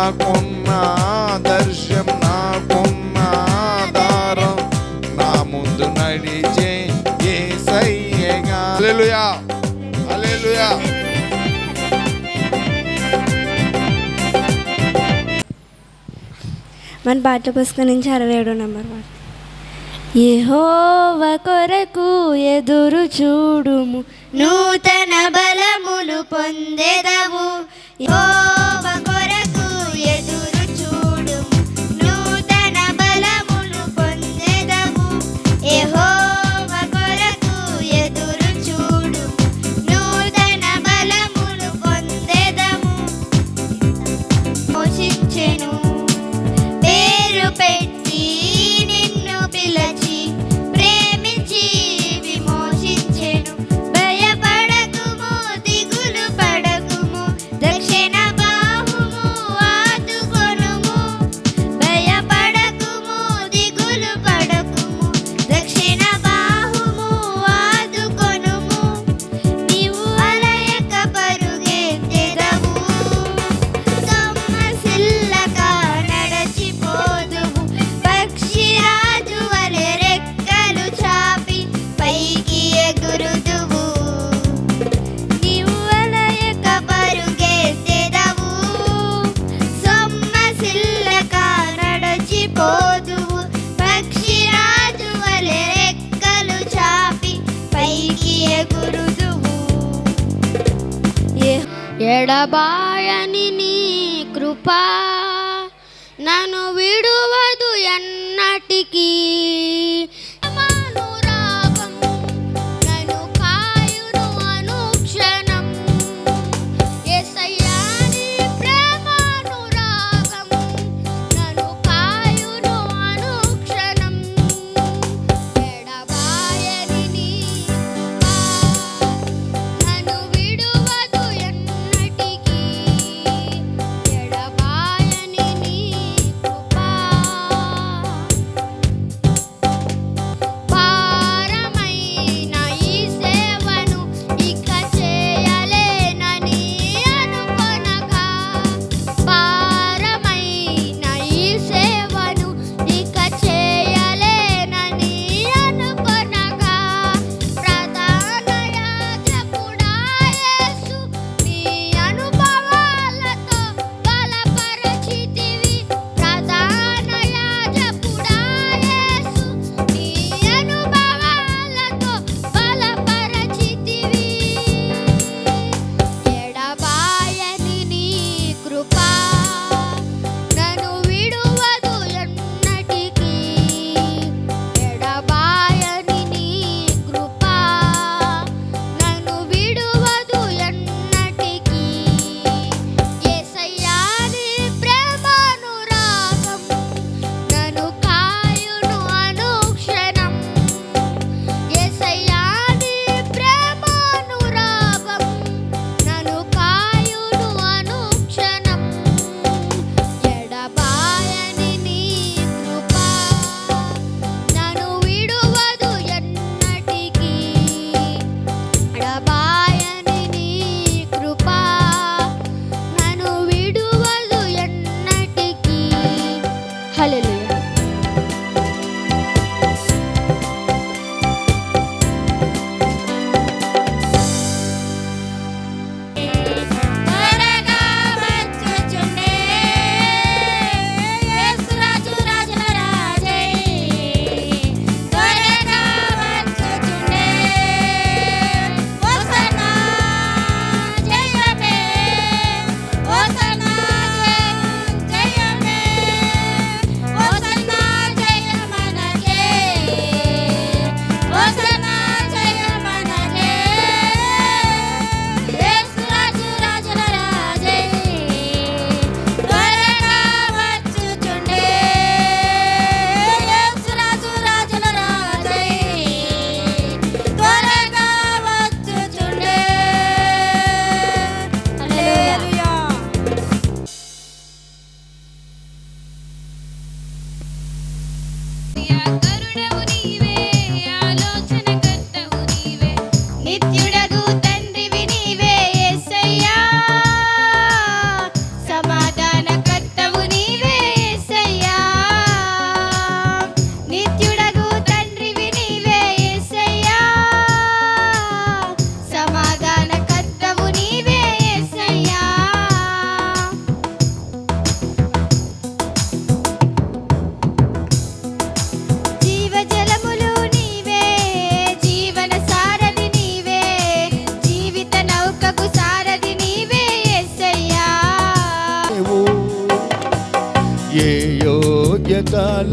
నాకున్న దర్శనం, నాకున్న ఆధారం, నా ముందు నడిచే యేసయ్యగా. హల్లెలూయా, హల్లెలూయా. మన పాఠ్య పుస్తకం నుంచి 67వ నంబర్ పాట. యెహోవా కొరకు ఎదురు చూడుము, నూతన బలములు పొందెదవు. యెహోవా కొరకు ఎదురు చూడుము, నూతన బలములు పొందెదవు. యెహోవా కొరకు ఎదురు చూడుము, నూతన బలములు పొందెదవు. పోషించెను, పేరు పెట్టి నిన్ను పిలచి, ప్రేమించి విమోచించెను. భయపడకుము, దిగులు పడకుము, దక్షిణ బాహుము ఆదుకొనుము. భయపడకుము, దిగులు పడకుము, దక్షిణ బాహుము ఆదుకొనుము. నీవు అలయక పరుగెత్తెదవు, సొమ్మసిల్లక నడచిపోదువు. పక్షిరాజు వలె రెక్కలు చాపి పైకి ఎగురుదువు. నీవు అలయక పరుగెత్తెదవు, సొమ్మసిల్లక నడచిపోదువు. పక్షిరాజు వలె రెక్కలు చాపి పైకి ఎగురుదువు. ఎడబాయని నీ కృపా నన్ను విడువదు ఎన్నటికీ. అనురాగము నన్ను కాయును అనుక్షణం. యేసయ్యా నీ ప్రేమానురాగము నన్ను కాయును అనుక్షణం. ఎడబాయని నీ కృపా నన్ను విడువదు ఎన్నటికీ. ఎడబాయని నీ కృపా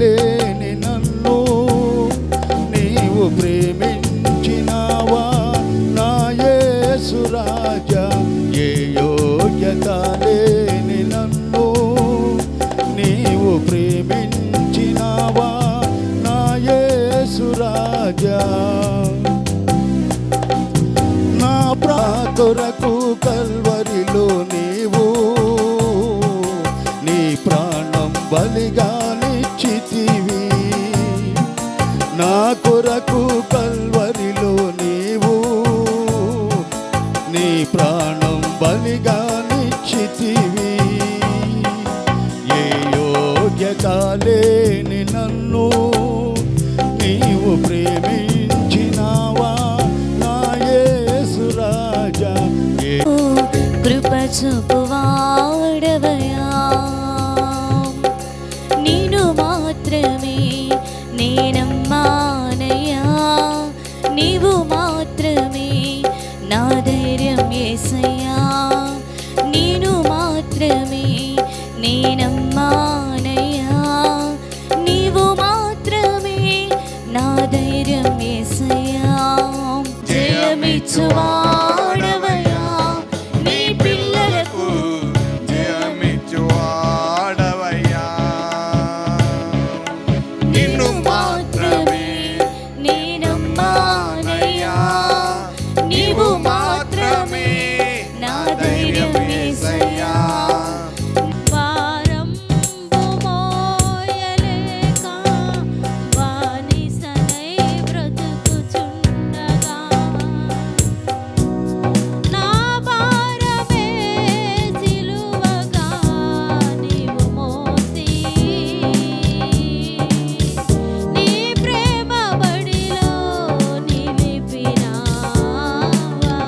లేని నన్ను నీవు ప్రేమించినావా నా యేసు రాజా. ఏ యోగ్యత లేని నన్ను నీవు ప్రేమించినావా నా యేసు రాజా. నా కొరకు కల్వరిలో నీవు నీ ప్రాణం బలిగా నిచ్చితివి. నా కొరకు కల్వరిలో నీవు నీ ప్రాణం బలిగా నిచ్చితివి. ఏ యోగ్యత లేని నన్ను నీవు ప్రేమించినావా నా యేసు రాజా. కృప చూపువాడవయా నిన్ను మాత్రమే నేనమ్మానయ్యా. నీవు మాత్రమే నా ధైర్యం యేసయ్యా. నీను మాత్రమే నేనమ్మానయ్యా. నీవు మాత్రమే నా ధైర్యం యేసయ్యా. జయమిచ్చువాడవయ్యా నీ పిల్లలకు జయమిచ్చువాడవయ్యా. నిన్ను మాత్రమే నేనమ్మానయ్యా. నీవు మాత్రమే నా ధైర్యం యేసయ్యా. భారంబు మోయలేక బానిసనై బ్రతుకుచుండగా నా భారమే సిలువగా నీవు మోసి నీ ప్రేమ బడిలో నిలిపినావా.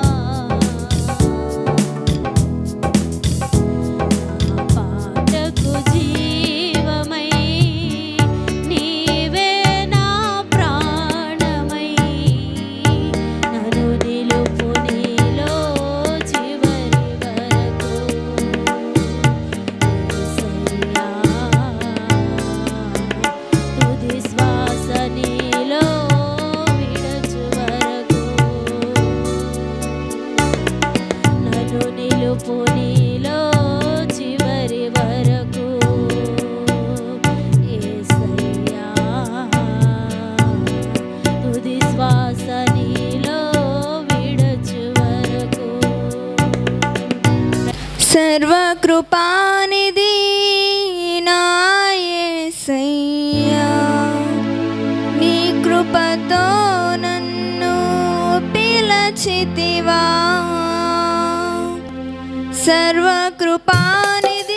పాటకు జీవమై నీవే నా ప్రాణమై నన్ను నిలుపు నీలో చివరి వరకు యేసయ్యా. తుది శ్వాస నీలో విడచు వరకు నన్ను నిలుపు నీలో చివరి వరకు యేసయ్యా. తుది శ్వాస నీలో విడచు వరకు. సర్వకృపానిధి నా యేసయ్యా. నీ కృపతో నన్ను పిలచితివా. సర్వకృపానిధి